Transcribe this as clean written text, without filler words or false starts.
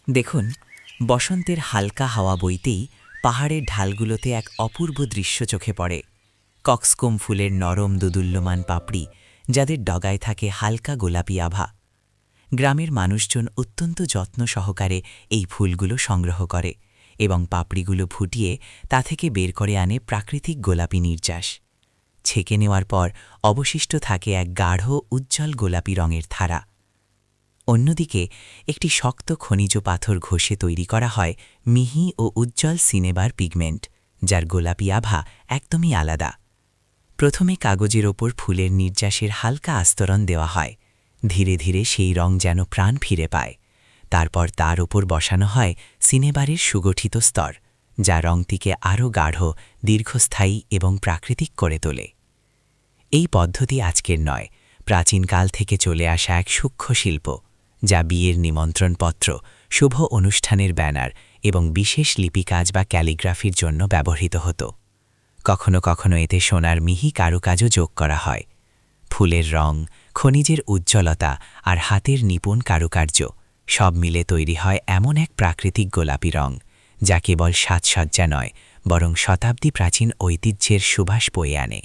দেখুন, বসন্তের হালকা হাওয়া বইতেই পাহাড়ের ঢালগুলোতে এক অপূর্ব দৃশ্য চোখে পড়ে। কক্সকোম ফুলের নরম দোদুল্যমান পাপড়ি, যাদের ডগায় থাকে হালকা গোলাপি আভা। গ্রামের মানুষজন অত্যন্ত যত্ন সহকারে এই ফুলগুলো সংগ্রহ করে এবং পাপড়িগুলো ফুটিয়ে তা থেকে বের করে আনে প্রাকৃতিক গোলাপি নির্যাস। ছেঁকে নেওয়ার পর অবশিষ্ট থাকে এক গাঢ় উজ্জ্বল গোলাপি রঙের ধারা। অন্যদিকে একটি শক্ত খনিজ পাথর ঘষে তৈরি করা হয় মিহি ও উজ্জ্বল সিনেবার পিগমেন্ট, যার গোলাপি আভা একদমই আলাদা। প্রথমে কাগজের ওপর ফুলের নির্যাসের হালকা আস্তরণ দেওয়া হয়। ধীরে ধীরে সেই রং যেন প্রাণ ফিরে পায়। তারপর তার ওপর বসানো হয় সিনেবারের সুগঠিত স্তর, যা রংটিকে আরও গাঢ়, দীর্ঘস্থায়ী এবং প্রাকৃতিক করে তোলে। এই পদ্ধতি আজকের নয়, প্রাচীনকাল থেকে চলে আসা এক সূক্ষ্ম শিল্প, যা বিয়ের নিমন্ত্রণপত্র, শুভ অনুষ্ঠানের ব্যানার এবং বিশেষ লিপিকাজ বা ক্যালিগ্রাফির জন্য ব্যবহৃত হতো। কখনো কখনো এতে সোনার মিহি কারুকাজও যোগ করা হয়। ফুলের রং, খনিজের উজ্জ্বলতা আর হাতের নিপুণ কারুকার্য সব মিলে তৈরি হয় এমন এক প্রাকৃতিক গোলাপি রং, যা কেবল সাজসজ্জা নয়, বরং শতাব্দী প্রাচীন ঐতিহ্যের সুবাস বয়ে আনে।